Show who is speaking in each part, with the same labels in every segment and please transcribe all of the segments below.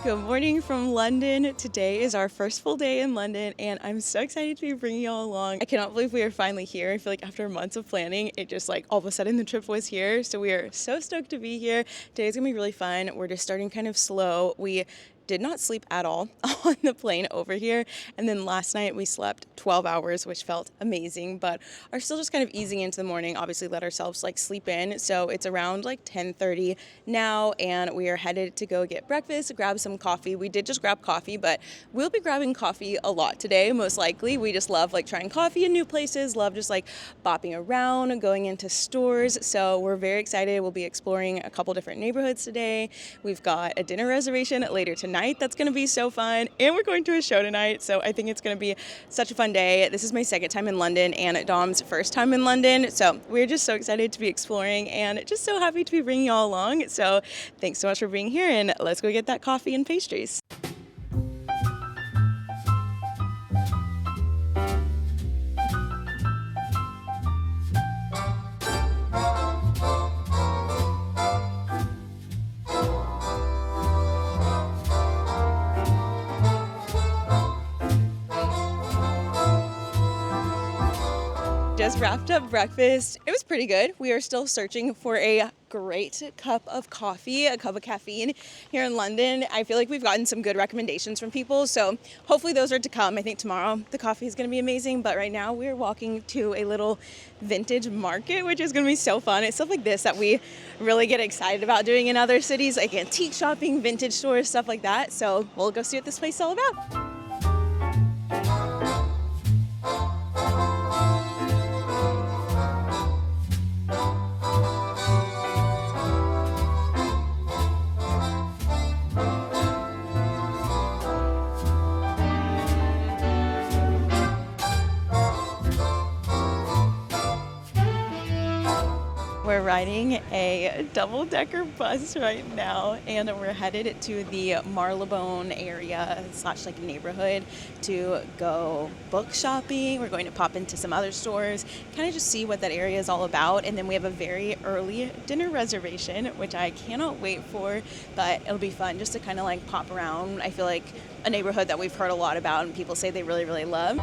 Speaker 1: Good morning from London. Today is our first full day in London, and I'm so excited to be bringing y'all along. I cannot believe we are finally here. I feel like after months of planning, it just like all of a sudden the trip was here. So we are so stoked to be here. Today's gonna be really fun. We're just starting kind of slow. We did not sleep at all on the plane over here. And then last night we slept 12 hours, which felt amazing, but are still just kind of easing into the morning. Obviously let ourselves like sleep in. So it's around like 10:30 now, and we are headed to go get breakfast, grab some coffee. We did just grab coffee, but we'll be grabbing coffee a lot today, most likely. We just love like trying coffee in new places, love just like bopping around, going into stores. So we're very excited. We'll be exploring a couple different neighborhoods today. We've got a dinner reservation later tonight. That's going to be so fun. And we're going to a show tonight. So I think it's going to be such a fun day. This is my second time in London and Dom's first time in London. So we're just so excited to be exploring and just so happy to be bringing y'all along. So thanks so much for being here, and let's go get that coffee and pastries. Just wrapped up breakfast. It was pretty good. We are still searching for a great cup of coffee, a cup of caffeine here in London. I feel like we've gotten some good recommendations from people, so hopefully those are to come. I think tomorrow the coffee is going to be amazing, but right now we're walking to a little vintage market, which is going to be so fun. It's stuff like this that we really get excited about doing in other cities, like antique shopping, vintage stores, stuff like that. So we'll go see what this place is all about. We're riding a double-decker bus right now, and we're headed to the Marylebone area / like neighborhood to go book shopping. We're going to pop into some other stores, kind of just see what that area is all about. And then we have a very early dinner reservation, which I cannot wait for, but it'll be fun just to kind of like pop around. I feel like a neighborhood that we've heard a lot about and people say they really, really love.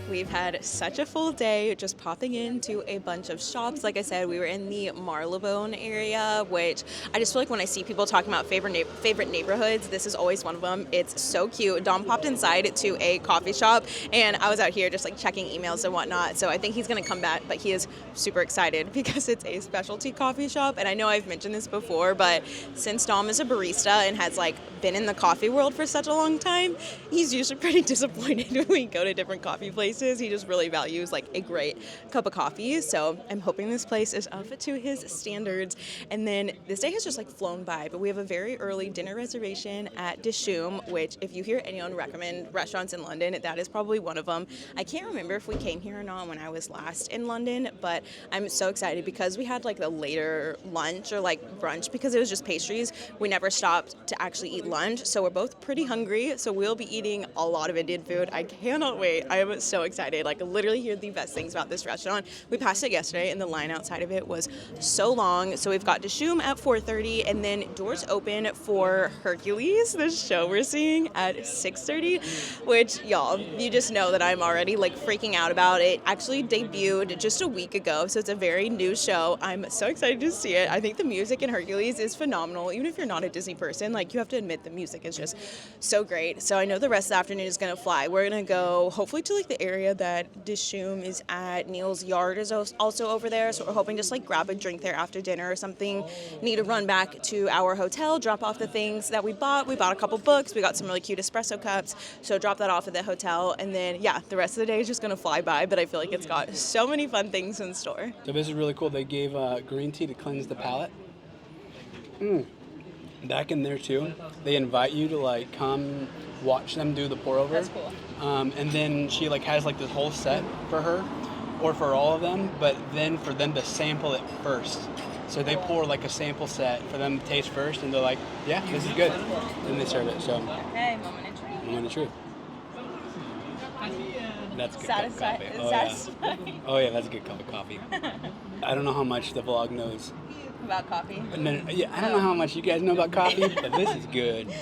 Speaker 1: We've had such a full day just popping into a bunch of shops. Like I said, we were in the Marylebone area, which I just feel like when I see people talking about favorite neighborhoods, this is always one of them. It's so cute. Dom popped inside to a coffee shop, and I was out here just like checking emails and whatnot. So I think he's going to come back, but he is super excited because it's a specialty coffee shop. And I know I've mentioned this before, but since Dom is a barista and has like been in the coffee world for such a long time, he's usually pretty disappointed when we go to different coffee places. He just really values like a great cup of coffee. So I'm hoping this place is up to his standards. And then this day has just like flown by, but we have a very early dinner reservation at Dishoom, which if you hear anyone recommend restaurants in London, that is probably one of them. I can't remember if we came here or not when I was last in London, but I'm so excited because we had like the later lunch or like brunch because it was just pastries. We never stopped to actually eat lunch. So we're both pretty hungry. So we'll be eating a lot of Indian food. I cannot wait. I am so excited. Like literally hear the best things about this restaurant. We passed it yesterday and the line outside of it was so long. So we've got Dishoom at 4:30 and then doors open for Hercules, the show we're seeing at 6:30, which y'all, you just know that I'm already like freaking out about it. Actually debuted just a week ago. So it's a very new show. I'm so excited to see it. I think the music in Hercules is phenomenal. Even if you're not a Disney person, like you have to admit the music is just so great. So I know the rest of the afternoon is going to fly. We're going to go hopefully to like the area that Dishoom is at. Neil's Yard is also over there, so we're hoping just like grab a drink there after dinner or something. Need to run back to our hotel, drop off the things that we bought. We bought a couple books. We got some really cute espresso cups, so drop that off at the hotel. And then yeah, the rest of the day is just going to fly by, but I feel like it's got so many fun things in store.
Speaker 2: So this is really cool. They gave green tea to cleanse the palate. back in there too, they invite you to like come watch them do the pour over.
Speaker 1: That's cool.
Speaker 2: And then she like has like this whole set for her, or for all of them, but then for them to sample it first. So they pour like a sample set for them to taste first, and they're like, yeah, this is good. Then they serve it. So
Speaker 1: Okay, moment of truth.
Speaker 2: moment of truth. That's a good cup of coffee.
Speaker 1: Satisfying.
Speaker 2: Oh yeah, that's a good cup of coffee. I don't know how much the vlog knows.
Speaker 1: About coffee?
Speaker 2: No, yeah, I don't know how much you guys know about coffee, but this is good.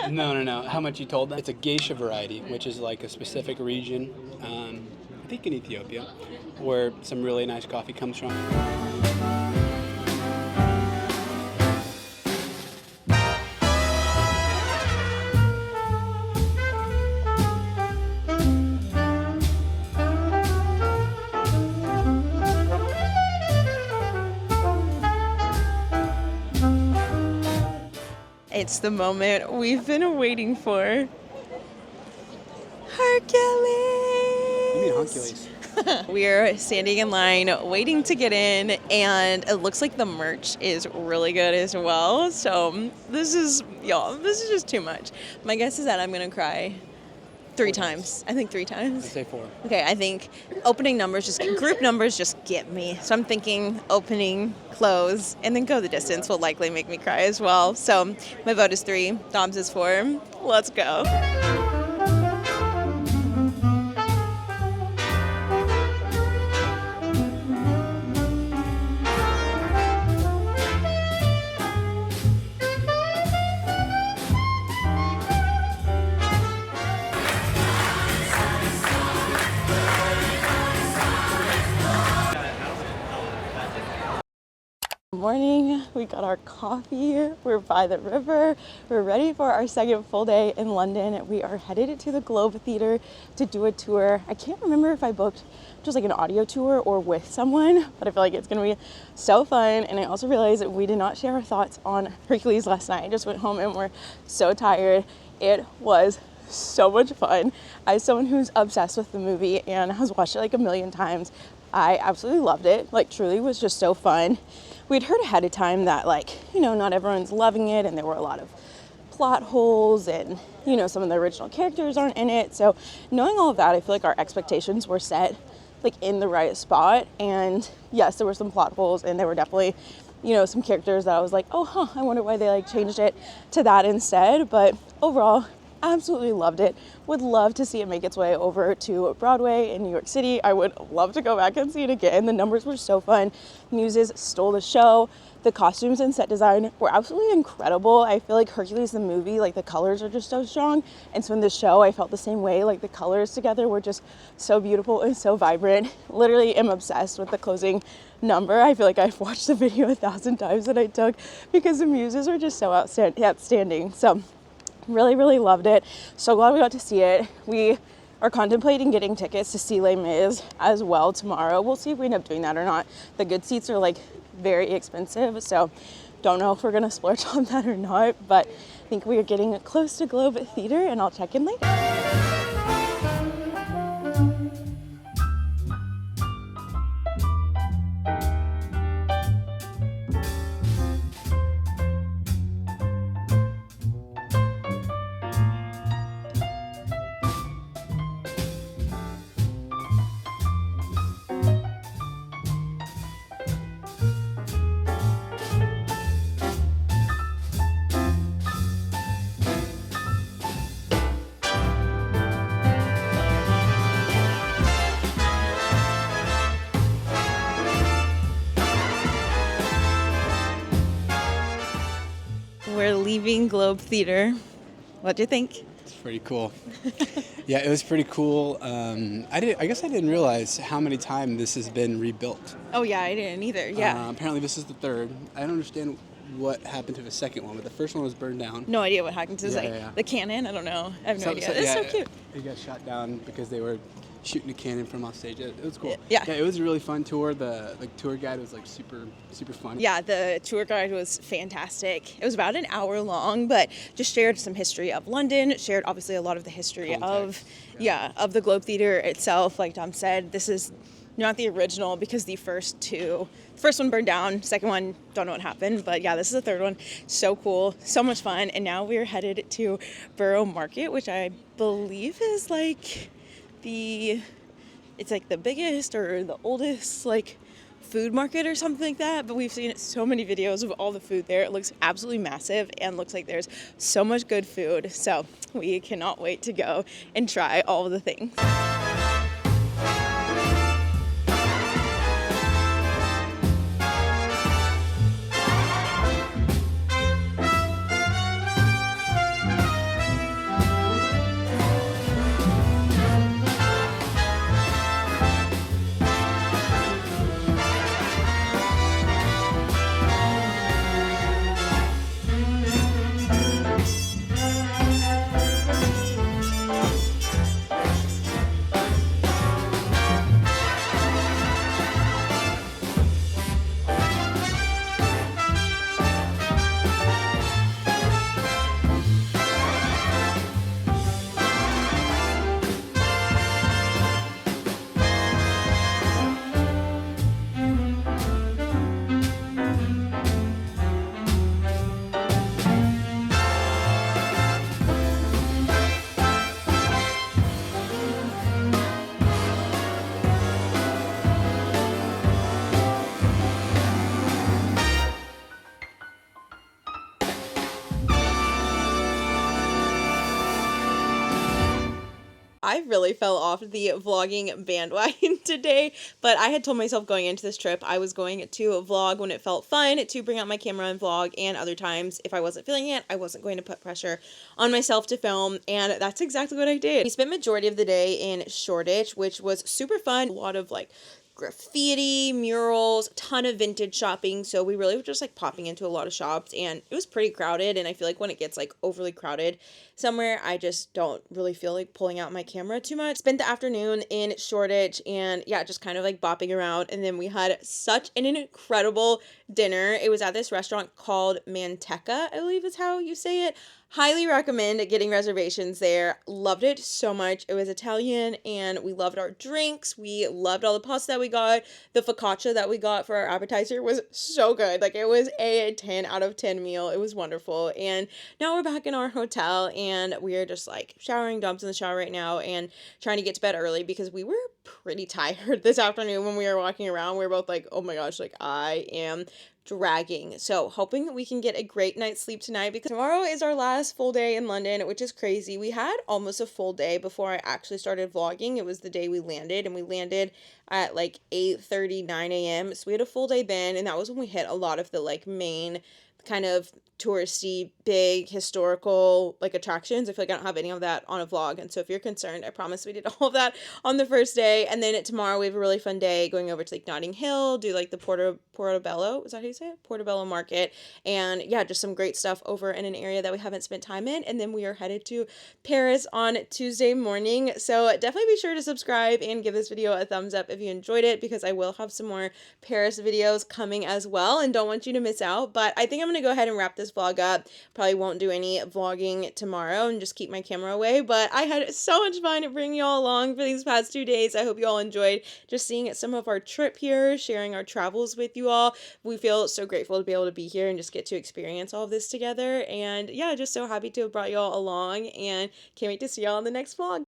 Speaker 2: No. How much you told them? It's a geisha variety, which is like a specific region, I think in Ethiopia, where some really nice coffee comes from.
Speaker 1: It's the moment we've been waiting for. Hercules!
Speaker 2: You mean Hercules?
Speaker 1: We're standing in line waiting to get in, and it looks like the merch is really good as well. So this is just too much. My guess is that I'm gonna cry 3 times. I think 3 times.
Speaker 2: I'd say 4.
Speaker 1: Okay, I think group numbers just get me. So I'm thinking opening, close, and then go the distance will likely make me cry as well. So my vote is 3, Dom's is 4. Let's go. Morning, we got our coffee, we're by the river, we're ready for our second full day in London. We are headed to the Globe Theatre to do a tour. I can't remember if I booked just like an audio tour or with someone, but I feel like it's gonna be so fun. And I also realized that we did not share our thoughts on Hercules last night. I just went home and we're so tired. It was so much fun. As someone who's obsessed with the movie and has watched it like a million times, I absolutely loved it. Like, truly was just so fun. We'd heard ahead of time that, like, not everyone's loving it, and there were a lot of plot holes, and some of the original characters aren't in it. So knowing all of that, I feel like our expectations were set like in the right spot. And yes, there were some plot holes, and there were definitely some characters that I was like, I wonder why they like changed it to that instead. But overall, absolutely loved it. Would love to see it make its way over to Broadway in New York City. I would love to go back and see it again. The numbers were so fun. Muses stole the show. The costumes and set design were absolutely incredible. I feel like Hercules the movie, like the colors are just so strong. And so in the show, I felt the same way. Like the colors together were just so beautiful and so vibrant. Literally am obsessed with the closing number. I feel like I've watched the video 1,000 times that I took because the muses are just so outstanding. So really loved it. So glad we got to see it. We are contemplating getting tickets to see Les Mis as well tomorrow. We'll see if we end up doing that or not. The good seats are like very expensive, so don't know if we're gonna splurge on that or not, but I think we are getting close to Globe Theatre, and I'll check in later. We're leaving Globe Theatre. What do you think?
Speaker 2: It's pretty cool. Yeah, it was pretty cool. I guess I didn't realize how many times this has been rebuilt.
Speaker 1: Oh yeah, I didn't either. Yeah.
Speaker 2: Apparently this is the third. I don't understand what happened to the second one, but the first one was burned down.
Speaker 1: No idea what happened to the cannon. I don't know. I have no idea. It's so cute.
Speaker 2: It got shot down because they were shooting a cannon from off stage. It was cool.
Speaker 1: Yeah,
Speaker 2: it was a really fun tour. The tour guide was like super fun.
Speaker 1: Yeah, the tour guide was fantastic. It was about an hour long, but just shared some history of London, shared obviously a lot of the history of the Globe Theatre itself. Like Dom said, this is not the original, because the first one burned down, second one, don't know what happened, but yeah, this is the third one. So cool, so much fun. And now we're headed to Borough Market, which I believe is like it's like the biggest or the oldest like food market or something like that, but we've seen so many videos of all the food there. It looks absolutely massive and looks like there's so much good food, so we cannot wait to go and try all of the things. I really fell off the vlogging bandwagon today, but I had told myself going into this trip I was going to vlog when it felt fun to bring out my camera and vlog, and other times if I wasn't feeling it, I wasn't going to put pressure on myself to film, and that's exactly what I did. We spent majority of the day in Shoreditch, which was super fun. A lot of like graffiti, murals, ton of vintage shopping, so we really were just like popping into a lot of shops, and it was pretty crowded. And I feel like when it gets like overly crowded somewhere, I just don't really feel like pulling out my camera too much. Spent the afternoon in Shoreditch, and yeah, just kind of like bopping around, and then we had such an incredible dinner. It was at this restaurant called Manteca, I believe is how you say it. Highly recommend getting reservations there. Loved it so much. It was Italian, and we loved our drinks. We loved all the pasta that we got. The focaccia that we got for our appetizer was so good. Like, it was a 10 out of 10 meal. It was wonderful. And now we're back in our hotel, and we are just like showering, dumps in the shower right now, and trying to get to bed early because we were pretty tired this afternoon when we were walking around. We were both like, oh my gosh, like I am dragging. So hoping we can get a great night's sleep tonight, because tomorrow is our last full day in London, which is crazy. We had almost a full day before I actually started vlogging. It was the day we landed, and we landed at like 8:39 a.m. So we had a full day then, and that was when we hit a lot of the like main kind of touristy, big, historical, like, attractions. I feel like I don't have any of that on a vlog, and so if you're concerned, I promise we did all of that on the first day. And then tomorrow we have a really fun day going over to, like, Notting Hill, do, like, the Portobello, is that how you say it? Portobello Market, and, yeah, just some great stuff over in an area that we haven't spent time in. And then we are headed to Paris on Tuesday morning, so definitely be sure to subscribe and give this video a thumbs up if you enjoyed it, because I will have some more Paris videos coming as well, and don't want you to miss out. But I think I'm going to go ahead and wrap this vlog up. Probably won't do any vlogging tomorrow and just keep my camera away, but I had so much fun bringing you all along for these past 2 days. I hope you all enjoyed just seeing some of our trip here, sharing our travels with you all. We feel so grateful to be able to be here and just get to experience all of this together, and yeah, just so happy to have brought you all along, and can't wait to see y'all in the next vlog.